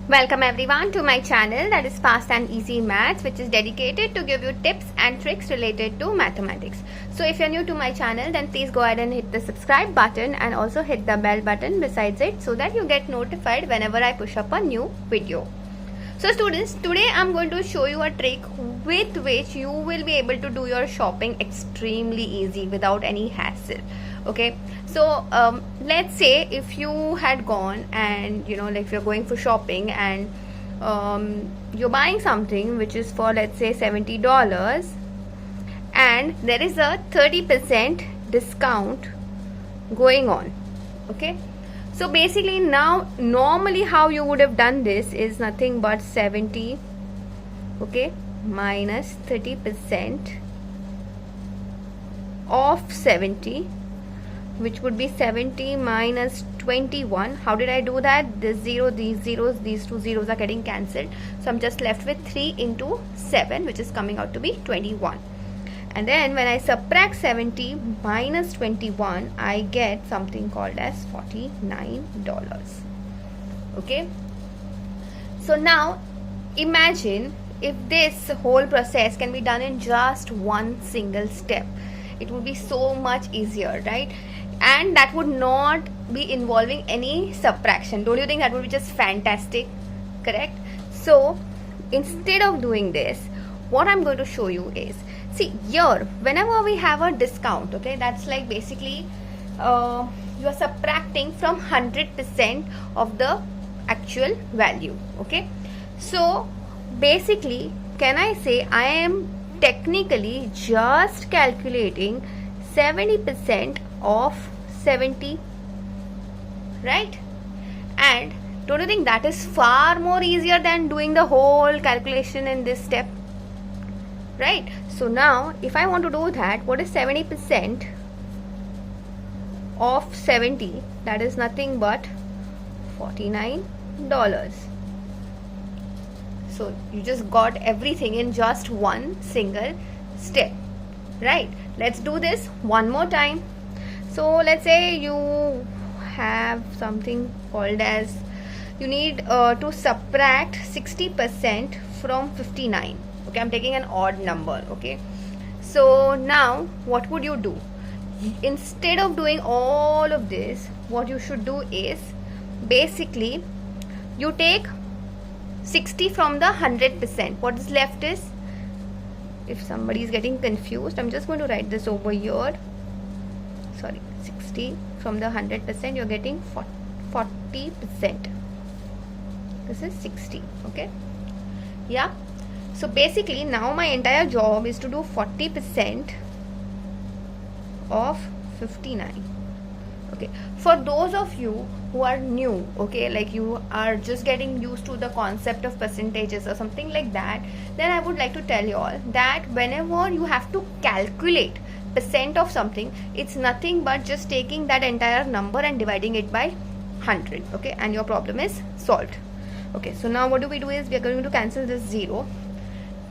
Welcome everyone to my channel, that is Fast and Easy Maths, which is dedicated to give you tips and tricks related to mathematics. So if you're new to my channel, then please go ahead and hit the subscribe button and also hit the bell button besides it so that you get notified whenever I push up a new video. So students, today I'm going to show you a trick with which you will be able to do your shopping extremely easy without any hassle. Okay, so let's say if you had gone and like if you're going for shopping and you're buying something which is for, let's say, $70, and there is a 30% discount going on. Okay, so basically now normally how you would have done this is nothing but 70, okay, minus 30% of 70, which would be 70 minus 21. How did I do that? This 0, these zeros, these two zeros are getting cancelled, so I'm just left with 3 into 7, which is coming out to be 21. And then when I subtract 70 minus 21, I get something called as $49. Okay, so now imagine if this whole process can be done in just one single step. It would be so much easier, right? And that would not be involving any subtraction. Don't you think that would be just fantastic? Correct? So instead of doing this, what I'm going to show you is, see here, whenever we have a discount, okay, that's like basically you are subtracting from 100% of the actual value. Okay, so basically, can I say I am technically just calculating 70% of 70, right? And don't you think that is far more easier than doing the whole calculation in this step, right? So now if I want to do that, what is 70% of 70? That is nothing but $49. So you just got everything in just one single step, right? Let's do this one more time. So let's say you have something called as, you need to subtract 60% from 59. Okay, I'm taking an odd number. Okay, so now what would you do? Instead of doing all of this, what you should do is basically you take 60 from the 100%. What is left is, if somebody is getting confused, I'm just going to write this over here. Sorry, 60 from the 100%, you're getting 40%. This is 60. Okay, yeah. So basically now my entire job is to do 40% of 59. Okay, for those of you who are new, okay, like you are just getting used to the concept of percentages or something like that, then I would like to tell you all that whenever you have to calculate percent of something, it's nothing but just taking that entire number and dividing it by 100. Okay, and your problem is solved. Okay, so now what do? Is we are going to cancel this 0.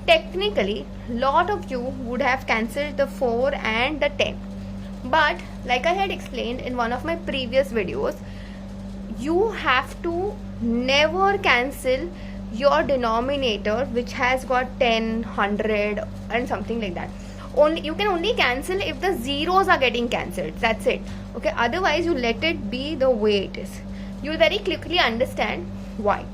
Technically, lot of you would have cancelled the 4 and the 10, but like I had explained in one of my previous videos, you have to never cancel your denominator which has got 10, 100 and something like that. You can only cancel if the zeros are getting cancelled. That's it. Okay, otherwise you let it be the way it is. You'll very quickly understand why.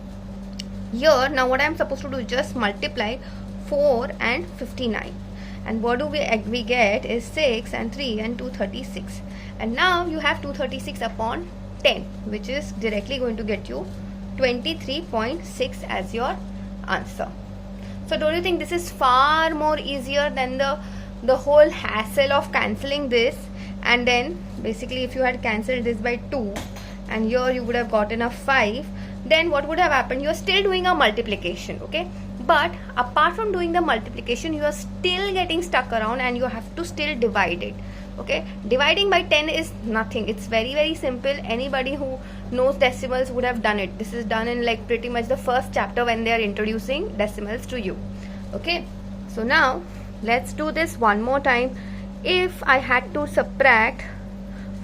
Here now what I'm supposed to do is just multiply 4 and 59, and what do we get is 6 and 3 and 236, and now you have 236 upon 10, which is directly going to get you 23.6 as your answer. So don't you think this is far more easier than the whole hassle of cancelling this? And then basically if you had cancelled this by 2 and here you would have gotten a 5, then what would have happened? You are still doing a multiplication. Okay, but apart from doing the multiplication, you are still getting stuck around and you have to still divide it. Okay, dividing by 10 is nothing. It's very, very simple. Anybody who knows decimals would have done it. This is done in like pretty much the first chapter when they are introducing decimals to you. Okay, so now let's do this one more time. If I had to subtract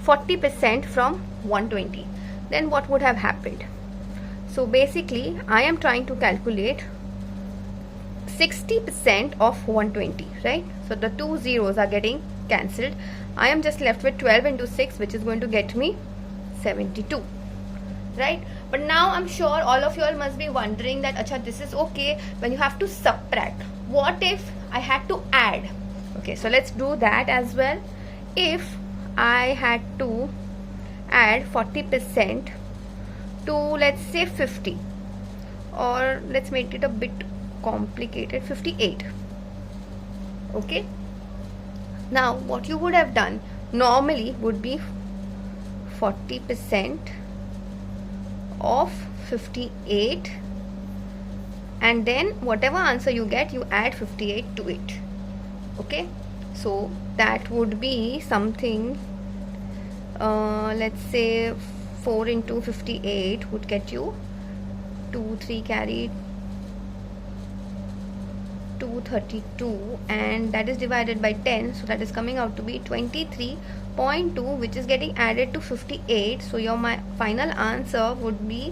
40% from 120, then what would have happened? So basically I am trying to calculate 60% of 120, right? So the two zeros are getting cancelled. I am just left with 12 into 6, which is going to get me 72, right? But now I'm sure all of you all must be wondering that, acha, this is okay when you have to subtract. What if I had to add? Okay, so let's do that as well. If I had to add 40% to, let's say, 50, or let's make it a bit complicated, 58. Okay, now what you would have done normally would be 40% of 58, and then whatever answer you get, you add 58 to it. Okay, so that would be something, let's say 4 into 58 would get you 2, 3 carry 232, and that is divided by 10, so that is coming out to be 23.2, which is getting added to 58. So your final answer would be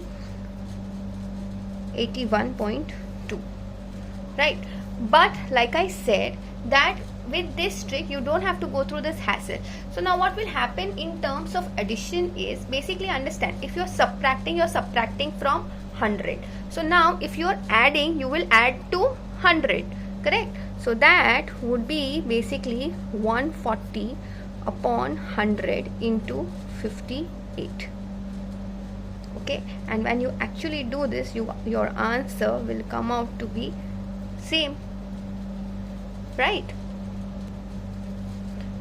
81.2, right? But like I said, that with this trick you don't have to go through this hassle. So now what will happen in terms of addition is, basically understand, if you're subtracting from 100. So now if you're adding, you will add to 100, correct? So that would be basically 140 upon 100 into 58. Okay, and when you actually do this, your answer will come out to be same, right?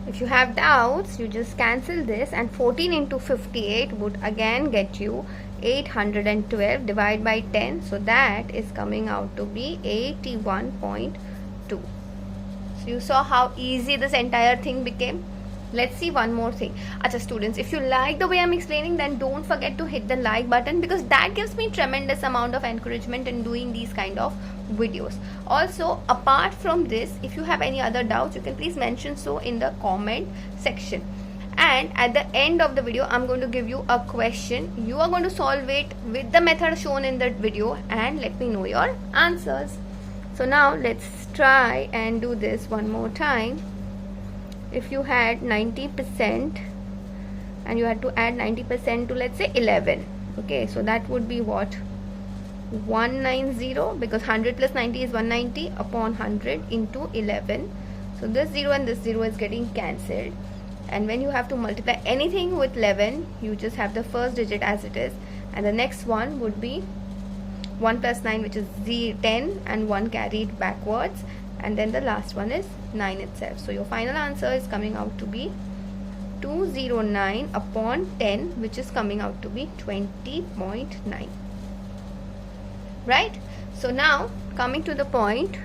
If you have doubts, you just cancel this, and 14 into 58 would again get you 812 divided by 10, so that is coming out to be 81.2. So you saw how easy this entire thing became. Let's see one more thing. Acha students, if you like the way I'm explaining, then don't forget to hit the like button, because that gives me tremendous amount of encouragement in doing these kind of videos. Also, apart from this, if you have any other doubts, you can please mention so in the comment section. And at the end of the video, I'm going to give you a question. You are going to solve it with the method shown in the video and let me know your answers. So now let's try and do this one more time. If you had 90% and you had to add 90% to, let's say, 11, okay, so that would be what? 190, because 100 plus 90 is 190 upon 100 into 11. So this 0 and this 0 is getting cancelled, and when you have to multiply anything with 11, you just have the first digit as it is, and the next one would be 1 plus 9, which is 10, and 1 carried backwards, and then the last one is 9 itself. So your final answer is coming out to be 209 upon 10, which is coming out to be 20.9, right? So now coming to the point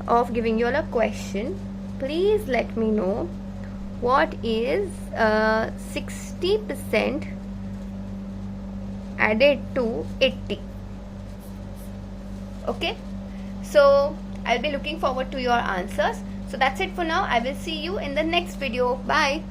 of giving you all a question, please let me know what is 60% added to 80. Okay, so I'll be looking forward to your answers. So that's it for now. I will see you in the next video. Bye.